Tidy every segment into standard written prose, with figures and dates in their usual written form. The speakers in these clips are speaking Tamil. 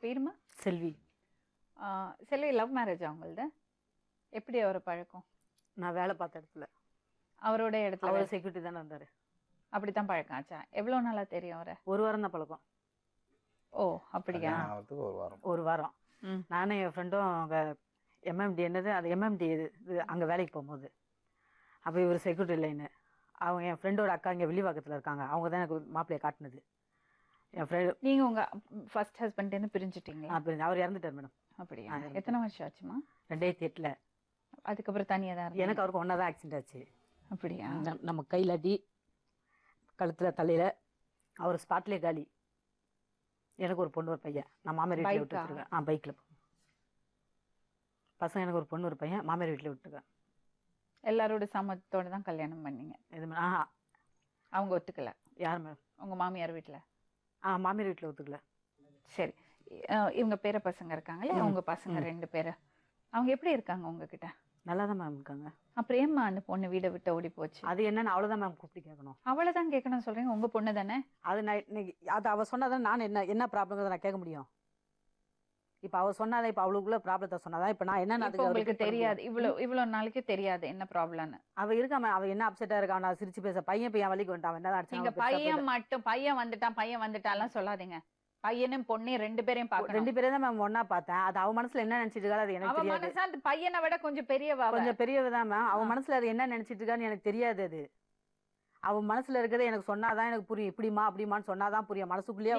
பேருமா? செல்வி. செல்வி, லவ் மேரேஜா உங்களது? எப்படி அவரை பழக்கம்? நான் வேலை பார்த்த இடத்துல அவரோட இடத்துல அவர் செக்யூரிட்டி தானே இருந்தாரு. அப்படித்தான் பழக்கம் ஆச்சா? எவ்வளவு நாளா தெரியும் அவரை? ஒரு வாரம் தான் பழக்கம். ஓ அப்படியா? ஒரு வாரம். நானும் என் ஃப்ரெண்டும் அங்கே எம்எம்டி என்னது அது எம்எம்டி இது அங்கே வேலைக்கு போகும்போது அப்போ இவர் செக்யூரிட்டி லைனு. அவங்க என் ஃப்ரெண்டோட அக்கா இங்கே வில்லிவாக்கத்தில் இருக்காங்க. அவங்க தான் எனக்கு மாப்பிள்ளையை காட்டினது. என் ஃப்ரெண்ட். நீங்கள் உங்கள் ஃபர்ஸ்ட் ஹஸ்பண்ட் பிரிஞ்சுட்டீங்களா? அவர் இறந்துட்டார் மேடம். அப்படியா? எத்தனை வருஷம் ஆச்சுமா? 2008. அதுக்கப்புறம் தனியாக தான் எனக்கு அவருக்கு ஒன்றா தான் ஆக்சிடென்ட் ஆச்சு. அப்படியா? நம்ம கையில் அடி, கழுத்தில் தலையில். அவர் ஸ்பாட்லேயே காலி. எனக்கு ஒரு பொண்ணு ஒரு பையன். நான் மாமியார் வீட்டில் விட்டுருக்கேன். பைக்கில் பசங்க. எனக்கு ஒரு பொண்ணு ஒரு பையன். மாமியார் வீட்டில் விட்டுருக்கேன். எல்லாரோட சம்மத்தோடு தான் கல்யாணம் பண்ணீங்க? இது அவங்க ஒத்துக்கல? யார் மேம்? உங்கள் மாமியார் வீட்டில்? மாமியார் வீட்டில் ஒத்துக்கல. சரி, இவங்க பேர பசங்க இருக்காங்களே, அவங்க பசங்க 2 பேர், அவங்க எப்படி இருக்காங்க உங்ககிட்ட? நல்லா தான் மேம் இருக்காங்க. அப்புறம் ஏம்மா அந்த பொண்ணு வீடை விட்டு ஓடி போச்சு? அது என்னன்னு அவ்வளோதான் மேம் கூப்பிட்டு கேட்கணும். அவ்வளோதான் கேட்கணும் சொல்றீங்க? உங்க பொண்ணு தானே அது. அது அவ சொன்னாதான் நான் என்ன ப்ராப்ளம் நான் கேட்க முடியும். இப்ப அவ சொன்னாதான், இப்ப அவளுக்குள்ள ப்ராப்ளத்தை சொன்னாதான். இப்ப நான் என்ன உங்களுக்கு தெரியாது? இவ்வளவு நாளைக்கு தெரியாது என்ன ப்ராப்ளம்னு. அவ இருக்கா, அவ என்ன அப்செட்டா இருக்கா? நான் சிரிச்சு பேச பையன் வலிக்கு வந்துட்டான். என்ன பையன் வந்துட்டான் சொல்லாதீங்க. பையனும் பொண்ணையும் 2 பேரையும் பார்க்கணும். 2 பேரும் தான் மேம் ஒன்னா பார்த்தேன். அது அவ மனசுல என்ன நினைச்சிட்டு இருக்கா அது எனக்கு தெரியாது. அந்த பையனை விட கொஞ்சம் பெரியவதான் மேம். அவ மனசுல அது என்ன நினைச்சிட்டு இருக்கான்னு எனக்கு தெரியாது. அது அவ மனசுல இருக்கிறது எனக்கு சொன்னாதான் எனக்கு புரியும். இப்படிமா அப்படிமான்னு சொன்னாதான் புரியும். மனசுக்குள்ளேயே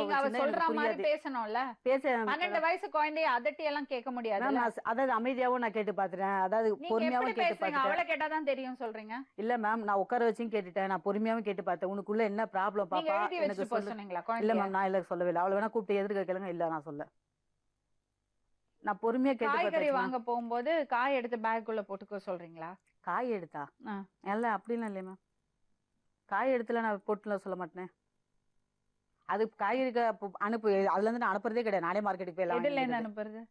பேசணும்ல. 12 வயசு குழந்தைய அதட்டி எல்லாம் கேட்க முடியாது. அதாவது அமைதியாவும் நான் கேட்டு பாத்துறேன். அதாவது பொறுமையாவும் கேட்டு பாத்துறேன். அவளை கேட்டாதான் தெரியும் சொல்றீங்க? இல்ல மேம், நான் உட்கார வச்சும் கேட்டுட்டேன். நான் பொறுமையாவும் கேட்டு பார்த்தேன். உனக்குள்ள என்ன ப்ராப்ளம் பாப்பா எனக்கு சொல்லுங்களா? இல்ல மேம், நான் இல்ல சொல்லவே இல்லை. அவளை வேணா கூப்பிட்டு எதிர்க்க கேளுங்க. இல்ல நான் சொல்ல, நான் பொறுமையா கேட்டு. காய்கறி வாங்க போகும்போது காய் எடுத்து பேக்குள்ள போட்டுக்க சொல்றீங்களா? காய் எடுத்தா? இல்ல அப்படிலாம் இல்லையா மேம். காய் எடுத்துல நான் போட்டுல சொல்ல மாட்டேன். அது காய்கறிக்கு அனுப்பு. அதுல இருந்து நான் அனுப்புறதே கிடையாது. நானே மார்க்கெட்டுக்கு போயிடலாம். அனுப்புறது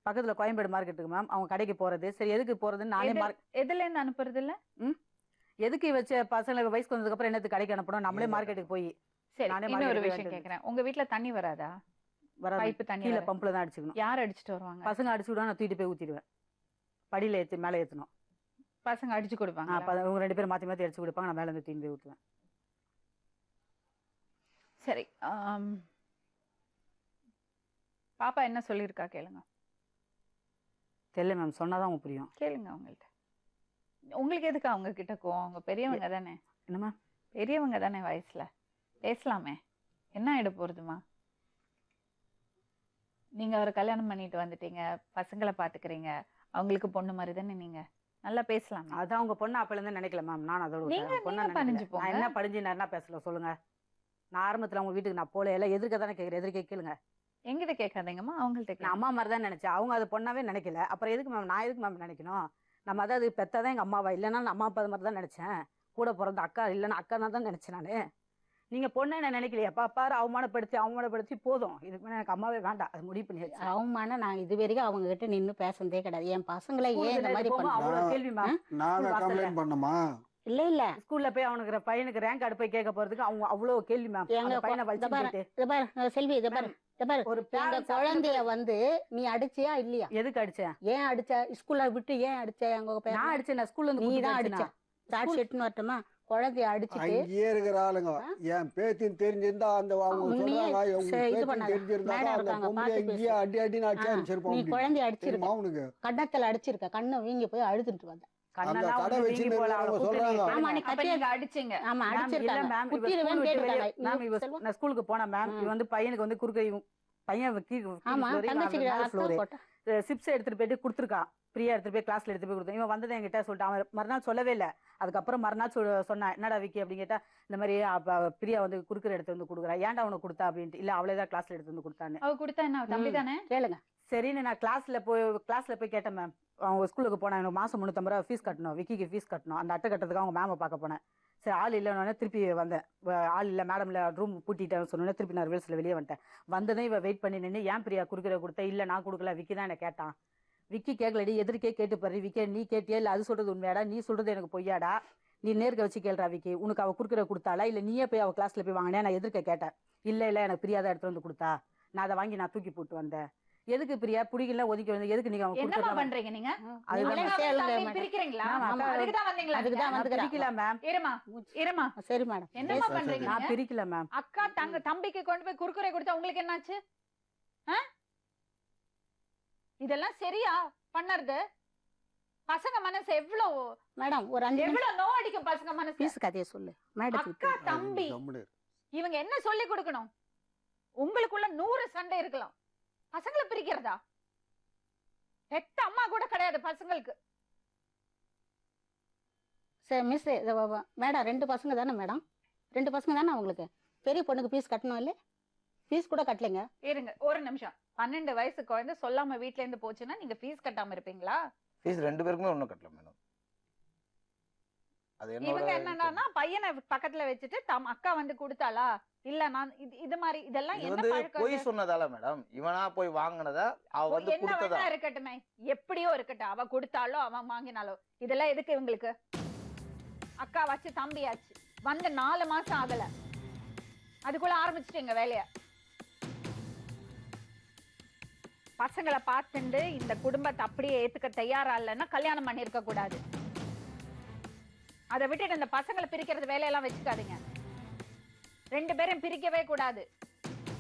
பக்கத்துல கோயம்பேடு மார்க்கெட்டுக்கு மேம். அவங்க கடைக்கு போறது. சரி, எதுக்கு போறதுன்னு நானே எதுல இருந்து அனுப்புறது இல்ல. எதுக்கு வச்ச பசங்களை வயசுக்கு வந்ததுக்கு அப்புறம் என்னத்துக்கு கடைக்கு அனுப்பணும்? நம்மளே மார்க்கெட்டுக்கு போய். சரி, நானே ஒரு விஷயம் கேக்குறேன். உங்க வீட்டுல தண்ணி வராதா? பைப்பு தண்ணி கீழே பம்புல தான் அடிச்சுக்கணும். யார் அடிச்சுட்டு வருவாங்க? பசங்க அடிச்சு விடுவா. நான் தூக்கிட்டு போய் ஊத்திடுவேன். படியில ஏத்தி மேலே ஏத்தணும். பசங்க அடிச்சு கொடுப்பாங்க. அவங்க 2 பேரும் மாத்தி மாத்தி அடிச்சு கொடுப்பாங்க. நான் மேல இருந்து தூக்கி போய் ஊத்துவேன். சரி, பாப்பா என்ன சொல்லியிருக்கா கேளுங்க. தெரியல மேம், சொன்னாதான் அவங்க புரியும். கேளுங்க அவங்கள்ட்ட. உங்களுக்கு எதுக்கு அவங்க கிட்ட அவங்க பெரியவங்க தானே? என்னம்மா, பெரியவங்க தானே வயசுல, பேசலாமே. என்ன ஆயிட போறதுமா? நீங்க அவரை கல்யாணம் பண்ணிட்டு வந்துட்டீங்க, பசங்களை பாத்துக்கிறீங்க, அவங்களுக்கு பொண்ணு மாதிரி தானே. நீங்க நல்லா பேசலாம். அதான் உங்க பொண்ணு அப்பல இருந்து நினைக்கல மேம். நான் அதோட என்ன படிஞ்சு என்ன பேசல சொல்லுங்க. நான் ஆரம்பத்துல அவங்க வீட்டுக்கு நான் போல எல்லாம் எதிர்க்க தானே கேட்கறேன். எதிர்க்க கேளுங்க. எங்கிட்ட கேட்காதீங்கம்மா, அவங்கள்ட்ட. அம்மா மாதிரி தான் நினைச்சேன். அவங்க அது பொண்ணாவே நினைக்கல. அப்புறம் எதுக்கு மேம் நான் எதுக்கு மேம் நினைக்கணும்? நம்ம அதாவது பெத்தாதான் எங்க அம்மாவா, இல்லைன்னா அம்மா அப்பா மாதிரி தான் நினைச்சேன். கூட பிறந்த அக்கா இல்லைன்னா அக்கா தான் நினைச்சேன் நானு. நீங்க பொண்ணு என்ன நினைக்கலையா? பாரு அவமானப்படுத்தி போதும். இதுக்கு மேலே எனக்கு அம்மாவே வேண்டாம். அது முடிவு பண்ணியாச்சு. அவமான நான் இது வரைக்கும் அவங்க கிட்ட நின்று பேசுனதே கிடையாது. என் பசங்களை ஏன் இந்த மாதிரி அவ்வளவு கேள்வி மேம். இல்ல ஸ்கூல்ல போய் அவனுக்கு பையனுக்கு ரேங்க் கார்டு போய் கேட்க போறதுக்கு அவங்க அவ்வளவு கேள்வி மேம். எங்க பையனை செல்வி இதை பாரு ஒரு குழந்தைய நீ அடிச்சியா இல்லையா? எதுக்கு அடிச்சேன்? ஏன் அடிச்ச? ஸ்கூல்ல விட்டு ஏன் அடிச்ச? நான் அடிச்சேன். ஸ்கூல்ல நீ தான் அடிச்ச. சாட்சி எடுத்துன்னு வரட்டுமா? குழந்தைய அடிச்சுட்டு இங்கே இருக்கிற ஆளுங்க என் பேத்தின்னு தெரிஞ்சிருந்தா அந்த நீ குழந்தைய அடிச்சிருக்க, அவனுக்கு கண்ணத்துல அடிச்சிருக்க, கண்ணை வீங்கி போய் அழுதுட்டு வந்த. ஸ்கூலுக்கு போன மேம், பையனுக்கு வந்து குறுக்க பையன் சிப்ஸ் எடுத்துட்டு போயிட்டு கொடுத்துருக்கான். பிரியா எடுத்துட்டு போய் கிளாஸ்ல எடுத்து போய் கொடுத்தேன். இவன் வந்ததை என்கிட்ட சொல்லிட்டு அவன் மறுநாள் சொல்லவே இல்லை. அதுக்கப்புறம் மறுநாள் சொன்னா, என்னடா விக்கி அப்படின்னு கேட்டா, இந்த மாதிரி பிரியா வந்து குறுக்கிற எடுத்து வந்து கொடுக்குறா, ஏன்டா அவனை கொடுத்தா அப்படின்ட்டு. இல்ல அவளேதான் கிளாஸ்ல எடுத்து வந்து கொடுத்தான்னு. அவ கொடுத்தா என்ன தம்பி தானே? கேளுங்க. சரின்னு நான் கிளாஸ்ல போய் கேட்டேன் மேம். அவங்க ஸ்கூலுக்கு போனேன். எனக்கு மாசம் 350 ரூபா ஃபீஸ் கட்டணும், விக்கிக்கு ஃபீஸ் கட்டணும். அந்த அட்டை கட்டுறதுக்கு அவங்க மேமை பார்க்க போனேன். சரி, ஆள் இல்லைன்னு திருப்பி வந்தேன். ஆள் இல்லை மேடம்ல ரூம் பூட்டிட்டேன்னு சொன்னோன்னே திருப்பி நான் ரிவர்ஸ்ல வெளியே வந்துட்டேன். வந்ததும் இவ வெயிட் பண்ணி நின்று, ஏன் பிரியா குறுக்கிற கொடுத்தேன்? இல்லை நான் கொடுக்கல, விக்கி தான் என்ன கேட்டான். விக்கி கேட்கலடி, எதிர்க்கே கேட்டு பாரு. விக்கி நீ கேட்டியா? இல்லை அது சொல்றது உண்மையாடா? நீ சொல்றது எனக்கு பொய்யாடா? நீ நேர்க்க வச்சு கேள்றா விக்கி. உனக்கு அவ குறுக்கிற கொடுத்தாளா இல்லை நீயே போய் அவ கிளாஸ்ல போய் வாங்கினே? நான் எதிர்க்க கேட்டேன். இல்லை எனக்கு பிரியாதான் எடுத்து வந்து கொடுத்தா. நான் அதை வாங்கி நான் தூக்கி போட்டு வந்தேன். எதுக்கு பிரியா பிடிக்கல ஒதுக்கி வந்து எதுக்கு நீங்க அவங்க என்னமா கொடுத்துட்டு பண்றீங்க நீங்க? அதுதான் நீங்களே அக்காவும் கேளுங்க தம்பியும் மேடம். பிரிக்கிறீங்களா? மேம், அக்கா- அதுக்கு தான் வந்தீங்களா? அதுக்கு தான் நீங்க? வந்து- பிரிக்கல மேம். இருமா சரி மேடம். என்னமா பண்றீங்க நான் நீங்க? பிரிக்கல மேம். அக்கா தம்பிக்கு கொண்டு போய் குறுக்குறை கொடுத்தா உங்களுக்கு என்னாச்சு? இதெல்லாம் சரியா பண்ணறது? பசங்க மனசு எவ்வளவு மேடம் ஒரு 5 நிமிஷம் எவ்வளவு நோவடிக்கும் பசங்க மனசு. பீஸ் கதையை சொல்லு மேடத்துக்கு. அக்கா தம்பி கம்முனு இரு. இவங்க என்ன சொல்லி கொடுக்கணும்? உங்களுக்குள்ள 100 சண்டை இருக்கலாம், பசங்களை பிரிக்கிறதா? பெத்த அம்மா கூட கிடையாது பசங்களுக்கு. சரி மிஸ் மேடம் 2 பசங்க தானே மேடம்? 2 பசங்க தானே உங்களுக்கு? பெரிய பொண்ணுக்கு ஃபீஸ் கட்டணும் இல்லை? ஃபீஸ் கூட கட்டலைங்க. இருங்க ஒரு நிமிஷம். 12 வயசு குழந்தை சொல்லாம வீட்ல இருந்து போச்சுன்னா நீங்க ஃபீஸ் கட்டாம இருப்பீங்களா? ஃபீஸ் 2 பேருக்குமே ஒன்றும் கட்டல மேடம். அது இவங்க என்னோட என்னன்னா பையனை பக்கத்துல வச்சுட்டு அக்கா வந்து கொடுத்தாளா இல்ல நான் இது மாதிரி இதெல்லாம் இது என்ன வந்து பழக்கம் போய் இது? சொன்னதால மேடம், இவனா போய் வாங்கினதா அவ வந்து என்ன கொடுத்ததா. வேணா இருக்கட்டுமே, எப்படியோ இருக்கட்டும், அவ கொடுத்தாலோ அவன் வாங்கினாலோ இதெல்லாம் எதுக்கு இவங்களுக்கு? அக்கா வச்சு தம்பியாச்சு வந்து 4 மாசம் ஆகல, அதுக்குள்ள ஆரம்பிச்சிட்டீங்க வேலைய. பசங்களை பார்த்துண்டு இந்த குடும்பத்தை அப்படியே ஏத்துக்க தயாரா இல்லைன்னா கல்யாணம் பண்ணிருக்க கூடாது. அதை விட்டுட்டு இந்த பசங்களை பிரிக்கிறது வேலையெல்லாம் வச்சுக்காதீங்க. 2 பேரும் பிரிக்கவே கூடாது.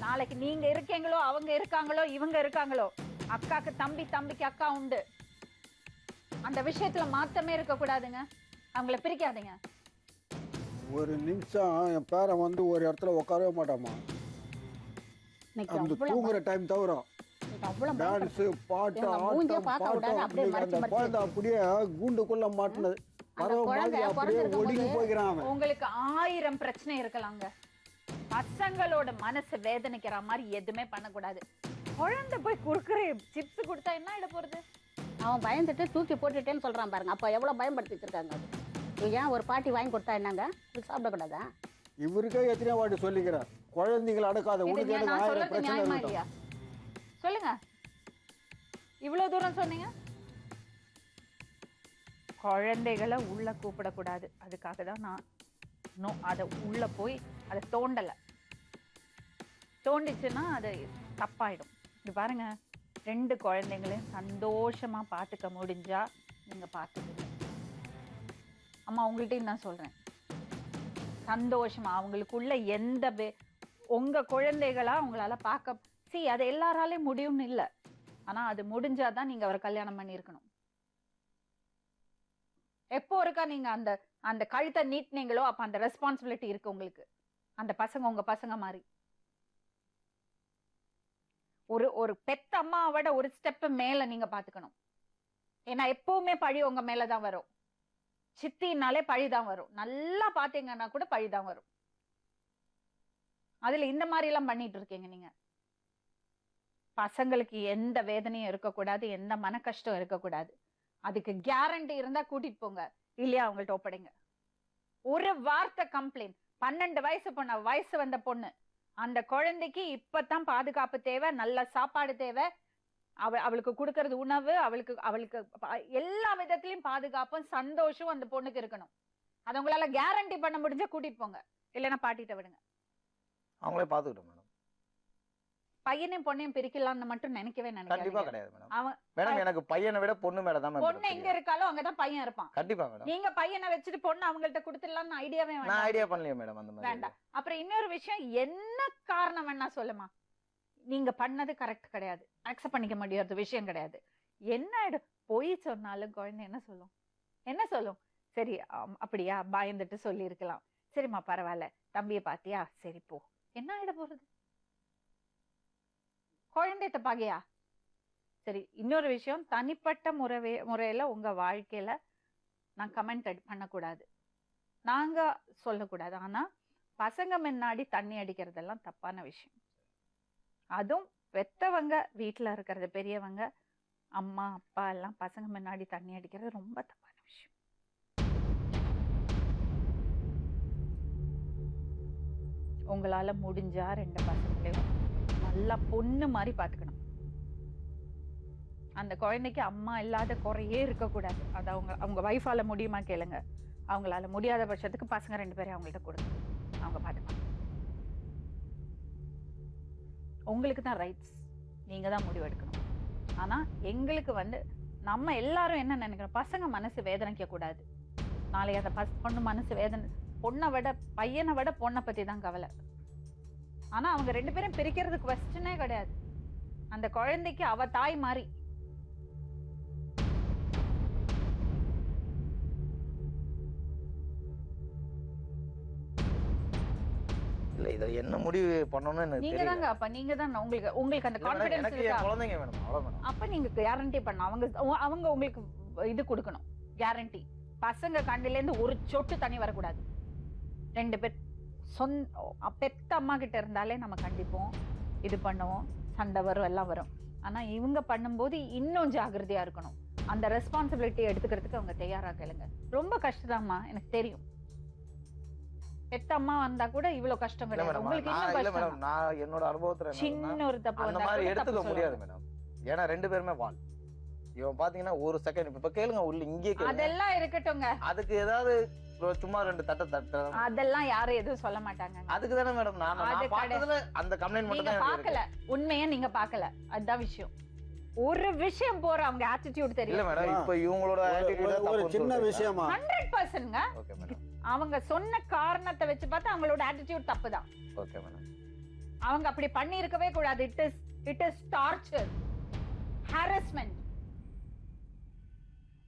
நாளைக்கு நீங்க இருக்கீங்களோ அவங்க இருக்காங்களோ இவங்க இருக்காங்களோ, அக்காக்கு தம்பி தம்பிக்கு அக்கா உண்டு. அந்த விஷயத்துல மாத்தமே இருக்க கூடாதுங்க. அவங்கள பிரிக்காதீங்க. ஒரு நிமிஷம் என் பேரன் வந்து ஒரு இடத்துல உட்காரவே மாட்டாமா. இன்னைக்கு அந்த அவ்வளவு தூங்குற டைம் தவிர இன்னைக்கு அவ்வளவு பயப்பட- டான்ஸ் பாட்டு இவங்க மூஞ்சியே ஆட்டம் பார்க்க விடாம பாட்டம் அப்படியே இன்னைக்கு மறைச்சு அந்த மறைச்சு குழந்தை அப்படியே கூண்டுக்குள்ள மாட்டினது அந்த பறவை குழந்தை மாதிரி அப்படியே பிறந்திருக்கும் ஒடுங்கி போது போய்க்கிறான் அவன். உங்களுக்கு 1000 பிரச்சனை இருக்கலாங்க. பசங்களோட மனசு வேதனைக்கிற மாதிரி எதுவுமே பண்ணக்கூடாது. குழந்தை போய் குறுக்குற சிப்ஸ் கொடுத்தா என்ன ஆயிட போறது? அவன் பயந்துட்டு தூக்கி போட்டுட்டேன்னு சொல்றான் பாருங்க. அப்ப எவ்வளவு பயன்படுத்தி வச்சிருக்காங்க. அது இது ஏன் ஒரு பாட்டி வாங்கி கொடுத்தா என்னங்க இது சாப்பிடக்கூடாதா? இவருக்கே எத்தனையோ வாட்டி சொல்லிக்கிறேன், குழந்தைங்களை அடக்காத, இது உனக்கு எனக்கு நான் 1000 சொல்றது பிரச்சனை நியாயமா இருக்கட்டும். இல்லையா? சொல்லுங்க. இவ்வளவு தூரம் சொன்னீங்க. குழந்தைகளை உள்ள கூப்பிடக்கூடாது. அதுக்காக தான் நான் அதை உள்ள போய் அதை தோண்டல. தோண்டிச்சுன்னா அது தப்பாயிடும். இது பாருங்க, 2 குழந்தைங்களையும் சந்தோஷமா பாத்துக்க முடிஞ்சா நீங்க பாத்துக்கங்க. அம்மா உங்கள்கிட்ட நான் சொல்றேன், சந்தோஷமா அவங்களுக்குள்ள எந்த உங்க குழந்தைகளா உங்களால பார்க்க அது எல்லாராலையும் முடியும்னு இல்லை. ஆனா அது முடிஞ்சாதான் நீங்க அவரை கல்யாணம் பண்ணிருக்கணும். எப்போ இருக்கா நீங்க அந்த அந்த கழுத்தை நீட்டினீங்களோ அப்ப அந்த ரெஸ்பான்சிபிலிட்டி இருக்கு உங்களுக்கு. அந்த பசங்க உங்க பசங்க மாதிரி. ஒரு பெத்த அம்மாவோட ஒரு ஸ்டெப் மேல நீங்க பாத்துக்கணும். ஏன்னா எப்பவுமே பழி உங்க மேலதான் வரும். சித்தினாலே பழிதான் வரும். நல்லா பாத்தீங்கன்னா கூட பழிதான் வரும். அதுல இந்த மாதிரி எல்லாம் பண்ணிட்டு இருக்கீங்க நீங்க. பசங்களுக்கு எந்த வேதனையும் இருக்கக்கூடாது, எந்த மன கஷ்டம் இருக்கக்கூடாது. அதுக்கு கேரண்டி இருந்தா கூட்டிட்டு போங்க, இல்லையா அவங்கள்ட்ட ஒப்படைங்க. ஒரு வார்த்தை கம்ப்ளைண்ட். 12 வயசு பொண்ணு, வயசு வந்த பொண்ணு, அந்த குழந்தைக்கு இப்பதான் பாதுகாப்பு தேவை, நல்ல சாப்பாடு தேவை, அவளுக்கு கொடுக்கறது உணவு, அவளுக்கு எல்லா விதத்திலயும் பாதுகாப்பும் சந்தோஷம் அந்த பொண்ணுக்கு இருக்கணும். அது உங்களால கேரண்டி பண்ண முடிஞ்சா கூட்டிட்டு போங்க, இல்லைன்னா பாட்டிட்ட விடுங்க. அவங்களே பாத்துக்கிட்டோம் மேடம். பையனையும் பொண்ணையும் பிரிக்கலாம்னு மட்டும் நினைக்கவே கண்டிப்பா நினைக்காதீங்க. கிடையாது மேடம். அவன் மேடம் எனக்கு பையனை விட பொண்ணு மேல தான் மேடம் பொண்ணு எங்க இருக்காலோ அங்கதான் பையன் இருப்பான். கண்டிப்பா மேடம். நீங்க பையனை வச்சுட்டு பொண்ணு அவங்கள்ட்ட கொடுத்துடலாம்னு ஐடியாவே நான் வேண்டாம். ஐடியா பண்ணலையே மேடம் அந்த மாதிரி. வேண்டாம். அப்புறம் இன்னொரு விஷயம், என்ன காரணம் வேணா சொல்லுமா, நீங்க பண்ணது கரெக்ட் கிடையாது, அக்செப்ட் பண்ணிக்க முடியாத விஷயம் கிடையாது. என்ன பொய் சொன்னாலும் குழந்தை என்ன சொல்லும்? என்ன சொல்லும்? சரி அப்படியா, பயந்துட்டு சொல்லி இருக்கலாம். சரிம்மா பரவாயில்ல, தம்பியை பாத்தியா, சரி போ. என்ன ஆயிட போறது? குழந்தைத்த பகையா? சரி, இன்னொரு விஷயம், தனிப்பட்ட முறையில உங்க வாழ்க்கையில நான் கமெண்ட் பண்ணக்கூடாது, நாங்க சொல்லக்கூடாது. ஆனா பசங்க முன்னாடி தண்ணி அடிக்கிறதெல்லாம் தப்பான விஷயம். அதுவும் பெத்தவங்க வீட்டுல இருக்கிறது, பெரியவங்க அம்மா அப்பா எல்லாம் பசங்க முன்னாடி தண்ணி அடிக்கிறது ரொம்ப தப்பான விஷயம். உங்களால முடிஞ்சா 2 பசங்களையும் நல்லா பொண்ணு மாதிரி பாத்துக்கணும். அந்த குழந்தைக்கு அம்மா இல்லாத குறையே இருக்கக்கூடாது. அது அவங்க வைஃபால முடியுமா கேளுங்க. அவங்களால முடியாத பட்சத்துக்கு பசங்க 2 பேரையும் அவங்கள்ட்ட கொடுங்க, அவங்க பாத்துக்கலாம். உங்களுக்கு தான் ரைட்ஸ், நீங்க தான் முடிவெடுக்கணும். ஆனா எங்களுக்கு வந்து நம்ம எல்லாரும் என்ன நினைக்கிறோம், பசங்க மனசு வேதனைக்க கூடாது. நாளைக்கு அந்த பொண்ணு மனசு வேதனை, பொண்ணை விட பையனை விட பொண்ணை பத்தி தான் கவலை. ஆனா அவங்க 2 பேரும் பிரிக்கிறது குவெஸ்டனே கிடையாது. அந்த குழந்தைக்கு அவ தாய் மாதிரி. இல்ல இத என்ன முடிவு பண்ணனும்னு எனக்கு நீங்க தெரியல. தாங்க அப்ப நீங்க தான் உங்களுக்கு அந்த இல்ல madam, கான்ஃபிடன்ஸ் எனக்கு இருக்கா? என் குழந்தைங்க வேணும் அவ்வளவு மேடம். அப்ப நீங்க கேரண்டி பண்ணணும். அவங்க உங்களுக்கு இது கொடுக்கணும், கேரண்டி. பசங்க கண்ணில இருந்து ஒரு சொட்டு தண்ணி வரக்கூடாது. 2 பேர் பெத்த அம்மா கிட்ட இருந்தாலே நம்ம கண்டிப்போம், இது பண்ணுவோம், சண்டை வரும், எல்லாம் வரும். ஆனா இவங்க பண்ணும்போது இன்னும் ஜாகிரதையா இருக்கணும். அந்த ரெஸ்பான்சிபிலிட்டி எடுத்துக்கிறதுக்கு அவங்க தயாரா கேளுங்க. ரொம்ப கஷ்டம்தாம்மா, எனக்கு தெரியும். பெத்த அம்மா வந்தா கூட இவ்வளவு கஷ்டம் இல்ல கிடையாது. மேடம், உங்களுக்கு நான் இன்னும் இல்ல கஷ்டம். மேடம், நான் என்னோட அனுபவத்துல என்னன்னா, சின்ன ஒரு தப்பு அந்த வந்தா மாதிரி கூட எடுத்துக்க தப்பு முடியாது சொல்லுவாங்க. மேடம். ஏன்னா 2 பேருமே வால். இவன் பாத்தீங்கன்னா ஒரு செகண்ட் இப்ப கேளுங்க, உள்ள இங்கே கேளுங்க. அதெல்லாம் இருக்கட்டும்ங்க, அதுக்கு ஏதாவது சும்மா 2 தட்ட அதெல்லாம் யாரும் எதுவும் சொல்ல மாட்டாங்க. அதுக்கு தானே மேடம் நான் அது பார்த்ததுல அந்த கம்ப்ளைண்ட் மட்டும் நீங்க தான் பாக்கல, உண்மையா நீங்க பாக்கல, அதுதான் விஷயம். ஒரு விஷயம் போற அவங்க ஆட்டிடியூட் இல்ல தெரியும். மேடம். இப்ப இவங்களோட attitude ஒரு தப்புன்னு சின்ன சொல்றீங்க. விஷயமா 100%ங்க. ஓகே மேடம், அவங்க சொன்ன காரணத்தை வச்சு பார்த்தா அவங்களோட ஆட்டிடியூட் தப்புதான். Okay madam. அவங்க அப்படி பண்ணி இருக்கவே கூடாது. It is torture, harassment.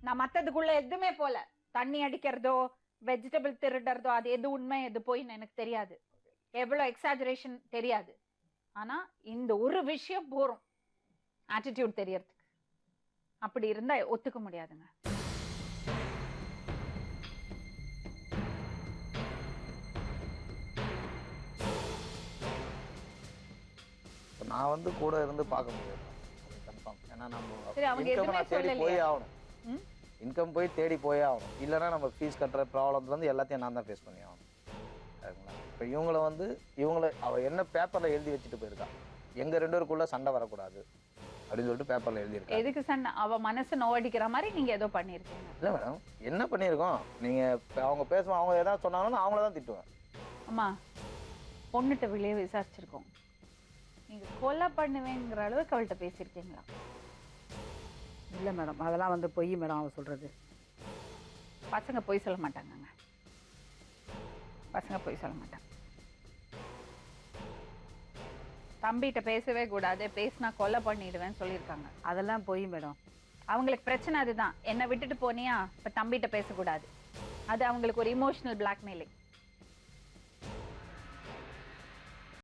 நான் மத்ததுக்குள்ள எதுவுமே போல, தண்ணி அடிக்கிறதோ வெஜிடபிள் திருடுறதோ அது எது உண்மை எது போயின்னு எனக்கு தெரியாது, எவ்வளவு எக்ஸாஜரேஷன் தெரியாது. ஆனா இந்த ஒரு விஷயம் போறோம் ஆட்டிடியூட் தெரியறதுக்கு. அப்படி இருந்தா ஒத்துக்க முடியாதுங்க. நான் வந்து கூட இருந்து பார்க்க முடியாது கன்ஃபார்ம். ஏன்னா நம்ம சரி, அவங்க income எதுவுமே நான் தேடி சொல்லலையா? போய் ஆகணும். ம்? இன்கம் போய் தேடி போயே ஆகணும். இல்லைன்னா நம்ம ஃபீஸ் கட்டுற ப்ராப்ளம்ல இருந்து எல்லாத்தையும் நான் தான் ஃபேஸ் பண்ணி ஆகணும். சரிங்களா? இப்போ இவங்கள வந்து அவ என்ன பேப்பர்ல எழுதி வச்சுட்டு போயிருக்கா, எங்க 2 பேருக்குள்ள சண்டை வரக்கூடாது அப்படின்னு சொல்லிட்டு பேப்பர்ல எழுதியிருக்கா. எதுக்கு சண்டை? அவ மனசு நோடிக்கிற மாதிரி நீங்க ஏதோ பண்ணிருக்கீங்க. இல்ல மேடம், என்ன பண்ணியிருக்கோம், நீங்க அவங்க பேசுவோம், அவங்க ஏதாவது சொன்னாங்கன்னா அவங்கள தான் திட்டுவேன். அம்மா, பொண்ணுகிட்ட வெளியே விசாரிச்சிருக்கோம். நீங்க கொலை பண்ணுவேங்கிற அளவுக்கு அவள்கிட்ட பேசியிருக்கீங்களா? இல்லை மேடம், அதெல்லாம் வந்து பொய் மேடம் அவ சொல்றது. பசங்க பொய் சொல்ல மாட்டாங்கங்க, பசங்க பொய் சொல்ல மாட்டாங்க. தம்பிகிட்ட பேசவே கூடாது, பேசினா கொலை பண்ணிடுவேன்னு சொல்லியிருக்காங்க. அதெல்லாம் பொய் மேடம். அவங்களுக்கு பிரச்சனை அதுதான். என்னை விட்டுட்டு போனியா, இப்ப தம்பிகிட்ட பேசக்கூடாது. அது அவங்களுக்கு ஒரு இமோஷனல் பிளாக்மெயிலிங்.